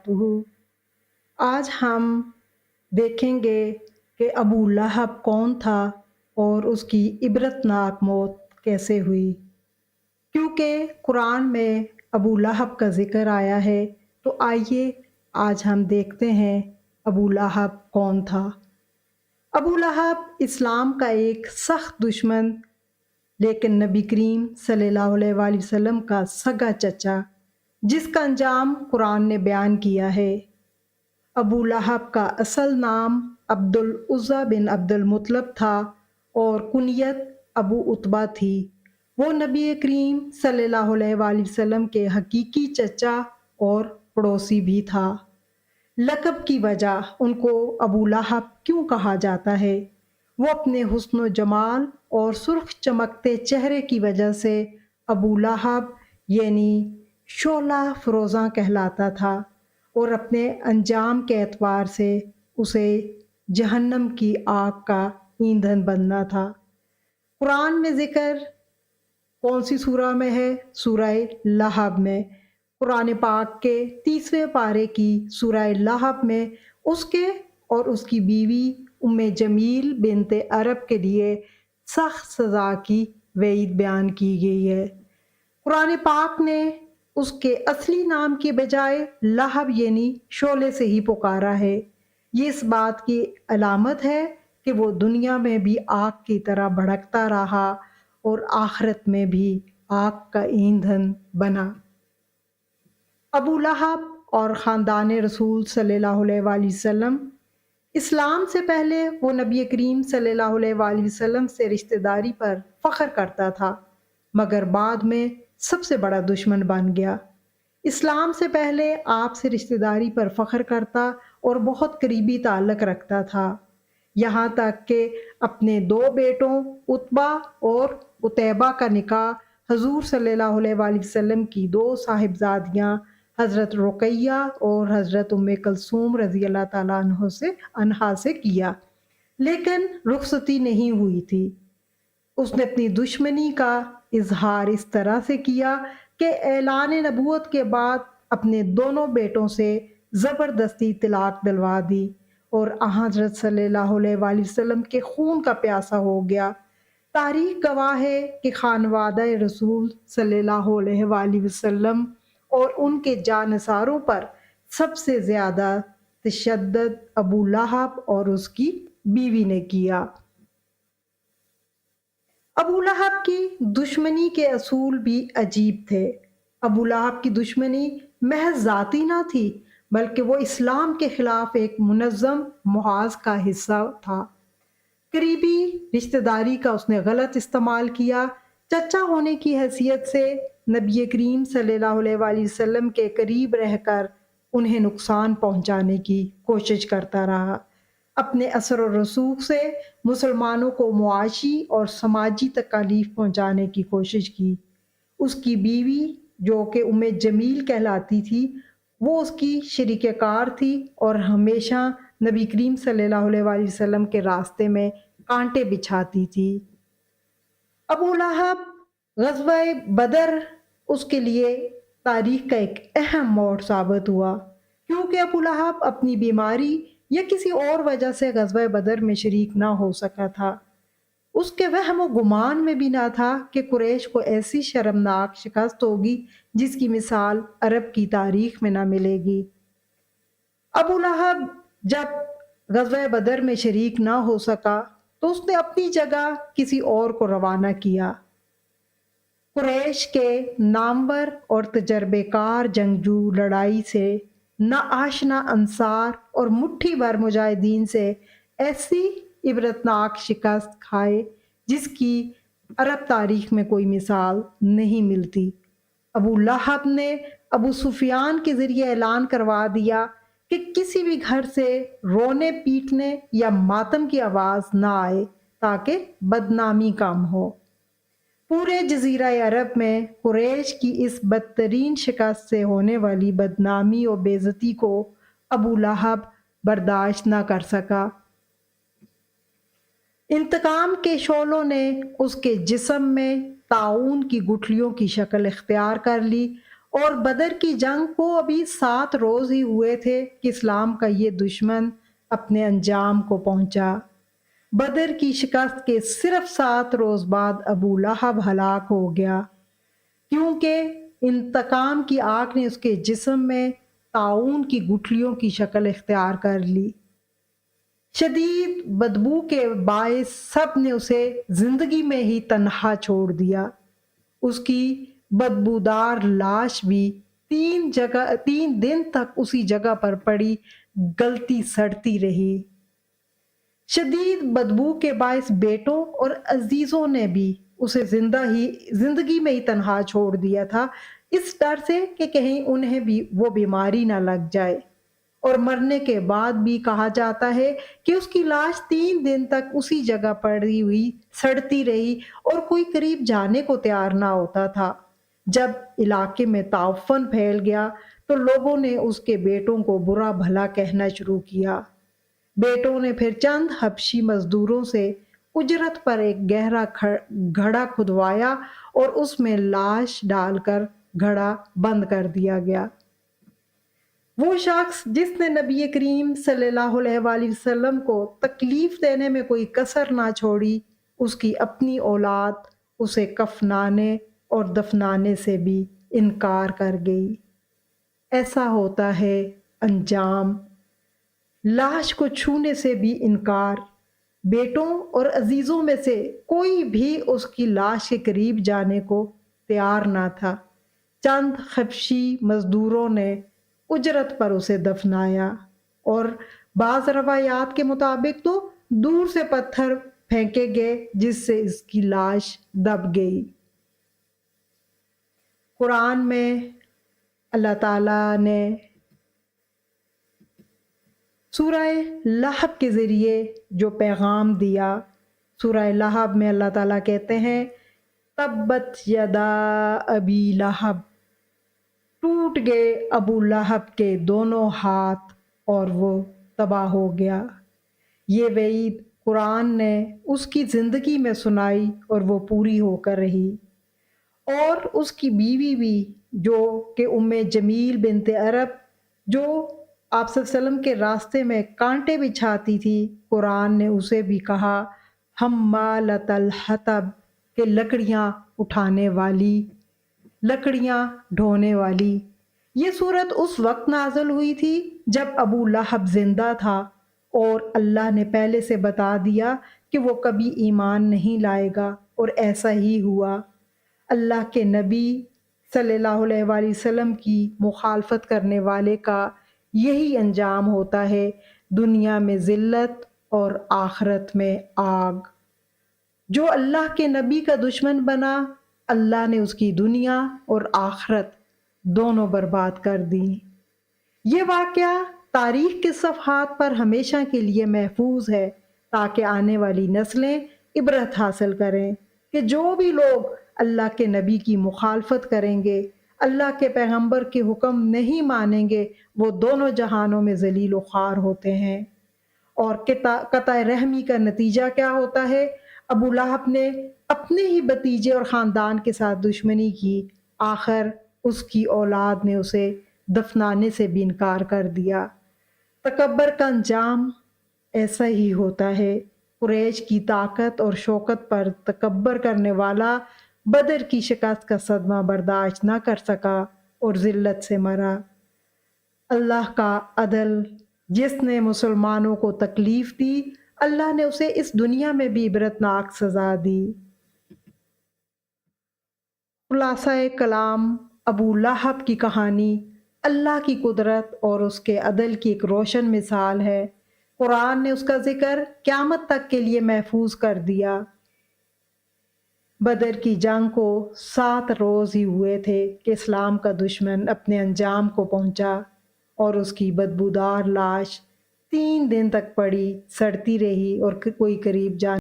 وبرکاتہ۔ آج ہم دیکھیں گے کہ ابو لہب کون تھا اور اس کی عبرتناک موت کیسے ہوئی۔ کیونکہ قرآن میں ابو لہب کا ذکر آیا ہے تو آئیے آج ہم دیکھتے ہیں ابو لہب کون تھا۔ ابو لہب اسلام کا ایک سخت دشمن لیکن نبی کریم صلی اللہ علیہ وآلہ وسلم کا سگا چچا، جس کا انجام قرآن نے بیان کیا ہے۔ ابو لہب کا اصل نام عبد العزیٰ بن عبد المطلب تھا اور کنیت ابو عتبہ تھی۔ وہ نبی کریم صلی اللہ علیہ وآلہ وسلم کے حقیقی چچا اور پڑوسی بھی تھا۔ لقب کی وجہ ان کو ابو لہب کیوں کہا جاتا ہے؟ وہ اپنے حسن و جمال اور سرخ چمکتے چہرے کی وجہ سے ابو لہب یعنی شعلہ فروزاں کہلاتا تھا اور اپنے انجام کے اعتبار سے اسے جہنم کی آگ کا ایندھن بننا تھا۔ قرآن میں ذکر کون سی سورہ میں ہے؟ سورہ لہب میں۔ قرآن پاک کے 30ویں پارے کی سورہ لہب میں اس کے اور اس کی بیوی ام جمیل بنت عرب کے لیے سخت سزا کی وعید بیان کی گئی ہے۔ قرآن پاک نے اس کے اصلی نام کی بجائے لہب یعنی شعلے سے ہی پکارا ہے۔ یہ اس بات کی علامت ہے کہ وہ دنیا میں بھی آگ کی طرح بھڑکتا رہا اور آخرت میں بھی آگ کا ایندھن بنا۔ ابو لہب اور خاندان رسول صلی اللہ علیہ وآلہ وسلم، اسلام سے پہلے وہ نبی کریم صلی اللہ علیہ وآلہ وسلم سے رشتہ داری پر فخر کرتا تھا، مگر بعد میں سب سے بڑا دشمن بن گیا۔ اسلام سے پہلے آپ سے رشتہ داری پر فخر کرتا اور بہت قریبی تعلق رکھتا تھا، یہاں تک کہ اپنے 2 بیٹوں عتبہ اور عتیبہ کا نکاح حضور صلی اللہ علیہ وآلہ وسلم کی 2 صاحبزادیاں حضرت رقیہ اور حضرت ام کلثوم رضی اللہ تعالیٰ عنہا سے کیا، لیکن رخصتی نہیں ہوئی تھی۔ اس نے اپنی دشمنی کا اظہار اس طرح سے کیا کہ اعلان نبوت کے بعد اپنے دونوں بیٹوں سے زبردستی طلاق دلوا دی اور حضرت صلی اللہ علیہ وآلہ وسلم کے خون کا پیاسا ہو گیا۔ تاریخ گواہ ہے کہ خانوادہ رسول صلی اللہ علیہ وآلہ وسلم اور ان کے جانثاروں پر سب سے زیادہ تشدد ابو لہب اور اس کی بیوی نے کیا۔ ابو لہب کی دشمنی کے اصول بھی عجیب تھے۔ ابو لہب کی دشمنی محض ذاتی نہ تھی، بلکہ وہ اسلام کے خلاف ایک منظم محاذ کا حصہ تھا۔ قریبی رشتہ داری کا اس نے غلط استعمال کیا۔ چچا ہونے کی حیثیت سے نبی کریم صلی اللہ علیہ وآلہ وسلم کے قریب رہ کر انہیں نقصان پہنچانے کی کوشش کرتا رہا۔ اپنے اثر و رسوخ سے مسلمانوں کو معاشی اور سماجی تکالیف پہنچانے کی کوشش کی۔ اس کی بیوی جو کہ ام جمیل کہلاتی تھی، وہ اس کی شریک کار تھی اور ہمیشہ نبی کریم صلی اللہ علیہ وآلہ وسلم کے راستے میں کانٹے بچھاتی تھی۔ ابو لہب غزوہ بدر اس کے لیے تاریخ کا ایک اہم موڑ ثابت ہوا، کیونکہ ابو لہب اپنی بیماری یا کسی اور وجہ سے غزوہ بدر میں شریک نہ ہو سکا تھا۔ اس کے وہم و گمان میں بھی نہ تھا کہ قریش کو ایسی شرمناک شکست ہوگی جس کی مثال عرب کی تاریخ میں نہ ملے گی۔ ابو لہب جب غزوہ بدر میں شریک نہ ہو سکا تو اس نے اپنی جگہ کسی اور کو روانہ کیا۔ قریش کے نامور اور تجربے کار جنگجو لڑائی سے نا آشنا انصار اور مٹھی بھر مجاہدین سے ایسی عبرتناک شکست کھائے جس کی عرب تاریخ میں کوئی مثال نہیں ملتی۔ ابو لہب نے ابو سفیان کے ذریعے اعلان کروا دیا کہ کسی بھی گھر سے رونے پیٹنے یا ماتم کی آواز نہ آئے تاکہ بدنامی کم ہو۔ پورے جزیرہ عرب میں قریش کی اس بدترین شکست سے ہونے والی بدنامی اور بے عزتی کو ابو لہب برداشت نہ کر سکا۔ انتقام کے شعلوں نے اس کے جسم میں طاعون کی گٹھلیوں کی شکل اختیار کر لی اور بدر کی جنگ کو ابھی 7 روز ہی ہوئے تھے کہ اسلام کا یہ دشمن اپنے انجام کو پہنچا۔ بدر کی شکست کے صرف 7 روز بعد ابو لہب ہلاک ہو گیا، کیونکہ انتقام کی آگ نے اس کے جسم میں طاعون کی گٹھلیوں کی شکل اختیار کر لی۔ شدید بدبو کے باعث سب نے اسے زندگی میں ہی تنہا چھوڑ دیا۔ اس کی بدبودار لاش بھی 3 دن تک اسی جگہ پر پڑی گلتی سڑتی رہی۔ شدید بدبو کے باعث بیٹوں اور عزیزوں نے بھی اسے زندگی میں ہی تنہا چھوڑ دیا تھا، اس ڈر سے کہ کہیں انہیں بھی وہ بیماری نہ لگ جائے۔ اور مرنے کے بعد بھی کہا جاتا ہے کہ اس کی لاش 3 دن تک اسی جگہ پڑی ہوئی سڑتی رہی اور کوئی قریب جانے کو تیار نہ ہوتا تھا۔ جب علاقے میں تعفن پھیل گیا تو لوگوں نے اس کے بیٹوں کو برا بھلا کہنا شروع کیا۔ بیٹوں نے پھر چند حبشی مزدوروں سے اجرت پر ایک گہرا گھڑا کھدوایا اور اس میں لاش ڈال کر گھڑا بند کر دیا گیا۔ وہ شخص جس نے نبی کریم صلی اللہ علیہ وآلہ وسلم کو تکلیف دینے میں کوئی کسر نہ چھوڑی، اس کی اپنی اولاد اسے کفنانے اور دفنانے سے بھی انکار کر گئی۔ ایسا ہوتا ہے انجام، لاش کو چھونے سے بھی انکار۔ بیٹوں اور عزیزوں میں سے کوئی بھی اس کی لاش کے قریب جانے کو تیار نہ تھا۔ چند حبشی مزدوروں نے اجرت پر اسے دفنایا اور بعض روایات کے مطابق تو دور سے پتھر پھینکے گئے جس سے اس کی لاش دب گئی۔ قرآن میں اللہ تعالیٰ نے سورہ لہب کے ذریعے جو پیغام دیا، سورہ لہب میں اللہ تعالیٰ کہتے ہیں تبت یدا ابی لہب، ٹوٹ گئے ابو لہب کے دونوں ہاتھ اور وہ تباہ ہو گیا۔ یہ وعید قرآن نے اس کی زندگی میں سنائی اور وہ پوری ہو کر رہی۔ اور اس کی بیوی بھی جو کہ ام جمیل بنت عرب، جو آپ صلی اللہ علیہ وسلم کے راستے میں کانٹے بچھاتی تھی، قرآن نے اسے بھی کہا حمالۃ الحطب، کہ لکڑیاں اٹھانے والی، لکڑیاں ڈھونے والی۔ یہ صورت اس وقت نازل ہوئی تھی جب ابو لہب زندہ تھا اور اللہ نے پہلے سے بتا دیا کہ وہ کبھی ایمان نہیں لائے گا، اور ایسا ہی ہوا۔ اللہ کے نبی صلی اللہ علیہ وآلہ وسلم کی مخالفت کرنے والے کا یہی انجام ہوتا ہے، دنیا میں ذلت اور آخرت میں آگ۔ جو اللہ کے نبی کا دشمن بنا، اللہ نے اس کی دنیا اور آخرت دونوں برباد کر دی۔ یہ واقعہ تاریخ کے صفحات پر ہمیشہ کے لیے محفوظ ہے تاکہ آنے والی نسلیں عبرت حاصل کریں کہ جو بھی لوگ اللہ کے نبی کی مخالفت کریں گے، اللہ کے پیغمبر کے حکم نہیں مانیں گے، وہ دونوں جہانوں میں ذلیل و خوار ہوتے ہیں۔ اور قطع رحمی کا نتیجہ کیا ہوتا ہے؟ ابو لہب نے اپنے ہی بھتیجے اور خاندان کے ساتھ دشمنی کی، آخر اس کی اولاد نے اسے دفنانے سے بھی انکار کر دیا۔ تکبر کا انجام ایسا ہی ہوتا ہے۔ قریش کی طاقت اور شوکت پر تکبر کرنے والا بدر کی شکست کا صدمہ برداشت نہ کر سکا اور ذلت سے مرا۔ اللہ کا عدل، جس نے مسلمانوں کو تکلیف دی، اللہ نے اسے اس دنیا میں بھی عبرتناک سزا دی۔ خلاصہ کلام، ابو لہب کی کہانی اللہ کی قدرت اور اس کے عدل کی ایک روشن مثال ہے۔ قرآن نے اس کا ذکر قیامت تک کے لیے محفوظ کر دیا۔ بدر کی جنگ کو 7 روز ہی ہوئے تھے کہ اسلام کا دشمن اپنے انجام کو پہنچا اور اس کی بدبودار لاش 3 دن تک پڑی سڑتی رہی اور کوئی قریب جانے